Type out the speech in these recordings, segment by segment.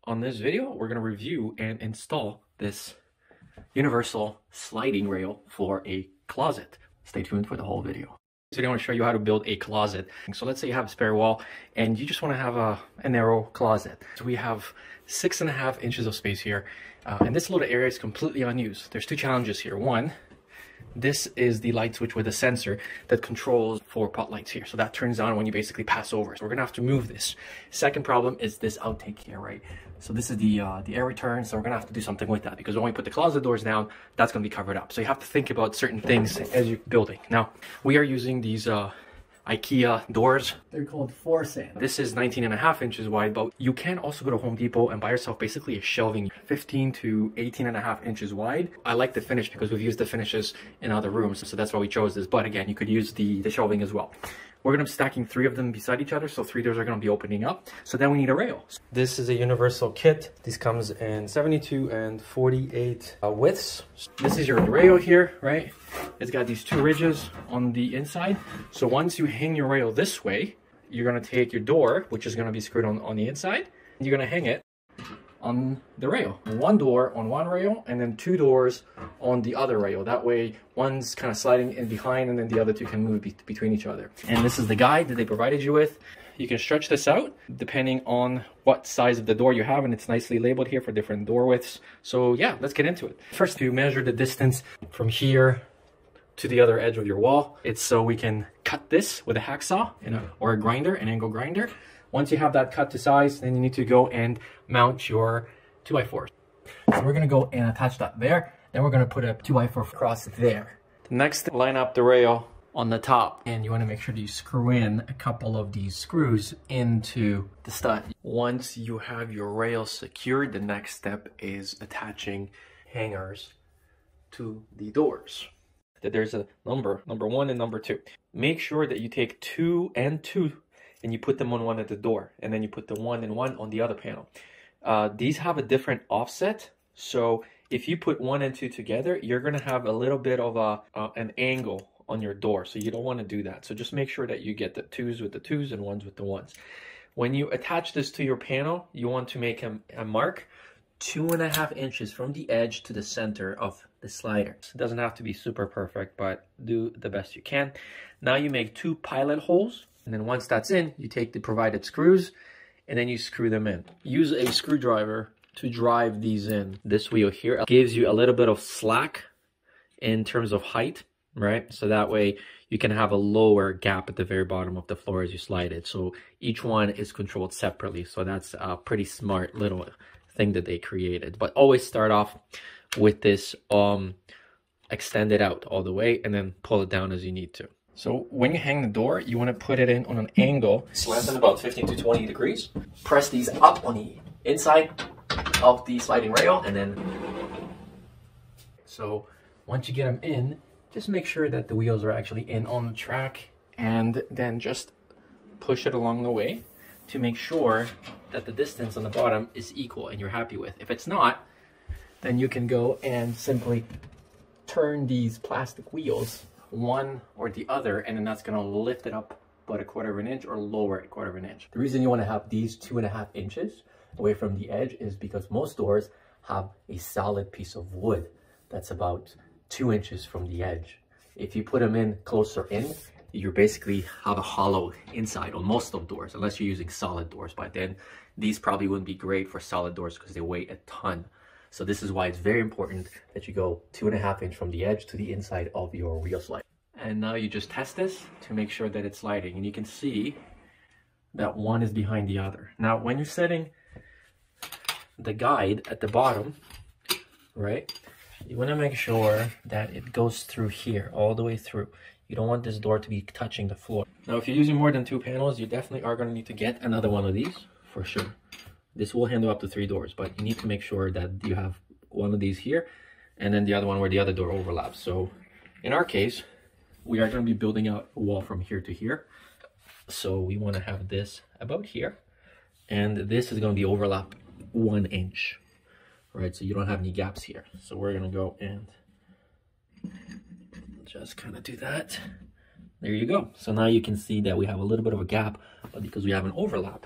On this video, we're going to review and install this universal sliding rail for a closet. Stay tuned for the whole video. Today I want to show you how to build a closet. So let's say you have a spare wall and you just want to have a narrow closet. So we have 6.5 inches of space here, and this little area is completely unused. There's two challenges here. One, this is the light switch with a sensor that controls 4 pot lights here. So that turns on when you basically pass over. So we're gonna have to move this. Second problem is this outtake here, right? So this is the air return. So we're gonna have to do something with that because when we put the closet doors down, that's gonna be covered up. So you have to think about certain things as you're building. Now, we are using these IKEA doors. They're called Forsan. This is 19.5 inches wide, but you can also go to Home Depot and buy yourself basically a shelving 15 to 18.5 inches wide. I like the finish because we've used the finishes in other rooms, so that's why we chose this. But again, you could use the shelving as well. We're gonna be stacking 3 of them beside each other, so 3 doors are gonna be opening up. So then we need a rail. This is a universal kit. This comes in 72 and 48 widths. This is your rail here, right? It's got these 2 ridges on the inside. So once you hang your rail this way, you're gonna take your door, which is gonna be screwed on the inside, and you're gonna hang it on the rail. 1 door on one rail and then 2 doors on the other rail. That way one's kind of sliding in behind and then the other 2 can move between each other. And this is the guide that they provided you with. You can stretch this out depending on what size of the door you have, and it's nicely labeled here for different door widths. So yeah, let's get into it. First, to measure the distance from here to the other edge of your wall. It's so we can cut this with a hacksaw or a grinder, an angle grinder. Once you have that cut to size, then you need to go and mount your 2x4. So we're gonna go and attach that there. Then we're gonna put a 2x4 across there. Next, line up the rail on the top, and you wanna make sure that you screw in a couple of these screws into the stud. Once you have your rail secured, the next step is attaching hangers to the doors. There's a number 1 and number 2. Make sure that you take 2 and 2 and you put them on one at the door, and then you put the 1 and 1 on the other panel. These have a different offset, so if you put 1 and 2 together, you're gonna have a little bit of an angle on your door, so you don't want to do that. So just make sure that you get the 2s with the 2s and 1s with the 1s. When you attach this to your panel, you want to make a mark 2.5 inches from the edge to the center of the slider. It doesn't have to be super perfect, but do the best you can. Now you make 2 pilot holes, and then once that's in, you take the provided screws and then you screw them in. Use a screwdriver to drive these in. This wheel here gives you a little bit of slack in terms of height, right? So that way you can have a lower gap at the very bottom of the floor as you slide it. So each one is controlled separately. So that's a pretty smart little thing that they created. But always start off with this extend it out all the way and then pull it down as you need to. So when you hang the door, you want to put it in on an angle, slant in about 15 to 20 degrees. Press these up on the inside of the sliding rail, and then so once you get them in, just make sure that the wheels are actually in on the track, and then just push it along the way to make sure that the distance on the bottom is equal and you're happy with. If it's not, then you can go and simply turn these plastic wheels one or the other, and then that's going to lift it up about 1/4 inch or lower it 1/4 inch. The reason you want to have these 2.5 inches away from the edge is because most doors have a solid piece of wood that's about 2 inches from the edge. If you put them in closer in, you basically have a hollow inside on most of doors, unless you're using solid doors. But then these probably wouldn't be great for solid doors because they weigh a ton. So this is why it's very important that you go 2.5 inches from the edge to the inside of your wheel slide. And now you just test this to make sure that it's sliding. And you can see that one is behind the other. Now, when you're setting the guide at the bottom, right, you want to make sure that it goes through here, all the way through. You don't want this door to be touching the floor. Now, if you're using more than 2 panels, you definitely are going to need to get another one of these for sure. This will handle up to 3 doors, but you need to make sure that you have one of these here and then the other one where the other door overlaps. So in our case, we are going to be building out a wall from here to here. So we want to have this about here, and this is going to be overlap 1 inch, right? So you don't have any gaps here. So we're going to go and just kind of do that. There you go. So now you can see that we have a little bit of a gap, but because we have an overlap,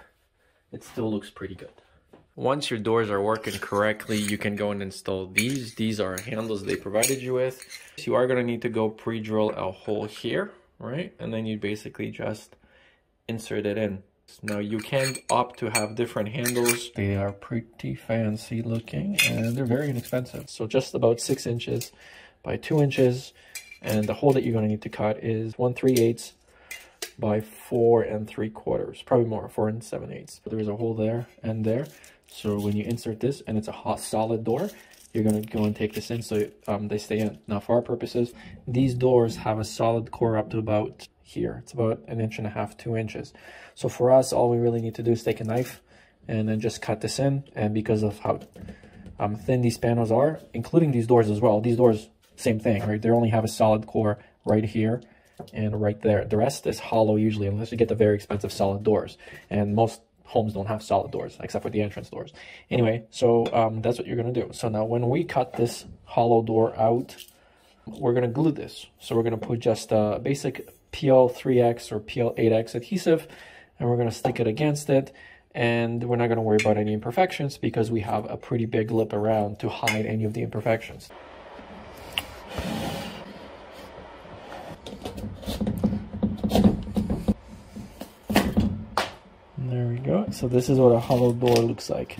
it still looks pretty good. once your doors are working correctly, you can go and install these. These are handles they provided you with. So you are going to need to go pre-drill a hole here, right? And then you basically just insert it in. Now you can opt to have different handles. They are pretty fancy looking and they're very inexpensive. So just about 6 inches by 2 inches. And the hole that you're going to need to cut is 1/3 by 4 3/4, probably more, 4 7/8. There's a hole there and there. So when you insert this and it's a hot solid door, you're going to go and take this in so they stay in. Now for our purposes, these doors have a solid core up to about here. It's about 1.5 to 2 inches. So for us, all we really need to do is take a knife and then just cut this in. And because of how thin these panels are, including these doors as well, these doors, same thing, right? They only have a solid core right here and right there. The rest is hollow usually, unless you get the very expensive solid doors. And most homes don't have solid doors, except for the entrance doors. Anyway, so that's what you're gonna do. So now when we cut this hollow door out, we're gonna glue this. So we're gonna put just a basic PL3X or PL8X adhesive, and we're gonna stick it against it. And we're not gonna worry about any imperfections because we have a pretty big lip around to hide any of the imperfections. There we go. So this is what a hollow door looks like.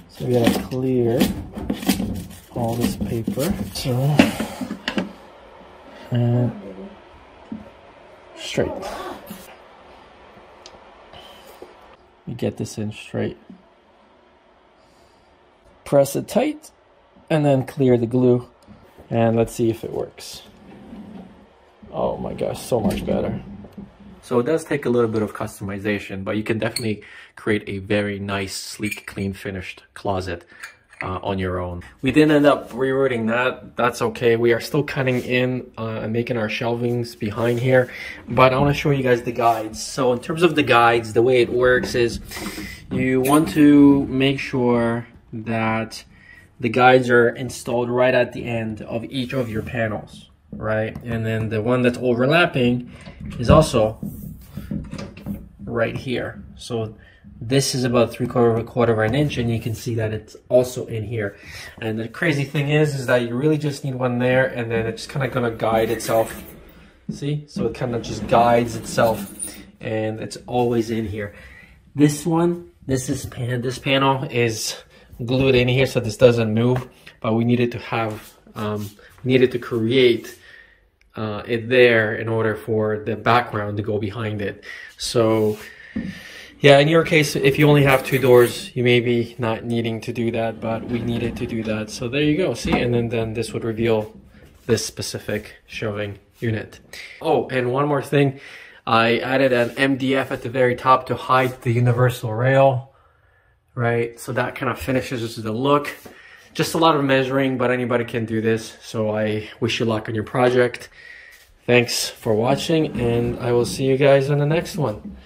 So we gotta clear all this paper. So, and straight. We get this in straight. Press it tight and then clear the glue. And let's see if it works. Oh my gosh, so much better. So it does take a little bit of customization, but you can definitely create a very nice, sleek, clean, finished closet on your own. We didn't end up rerouting that. That's okay. We are still cutting in and making our shelvings behind here, but I want to show you guys the guides. So in terms of the guides, the way it works is you want to make sure that the guides are installed right at the end of each of your panels, right? And then the one that's overlapping is also right here. So this is about 3/4 of an inch, and you can see that it's also in here. And the crazy thing is that you really just need one there, and then it's kind of gonna guide itself. See? So it kind of just guides itself, and it's always in here. This one, this panel is glued in here, so this doesn't move. But we needed to have, needed to create it there in order for the background to go behind it. So yeah, in your case, if you only have 2 doors, you may be not needing to do that, but we needed to do that. So there you go, see? And then this would reveal this specific shelving unit. Oh, and one more thing. I added an MDF at the very top to hide the universal rail, right? So that kind of finishes the look. Just a lot of measuring, but anybody can do this. So I wish you luck on your project. Thanks for watching, and I will see you guys on the next one.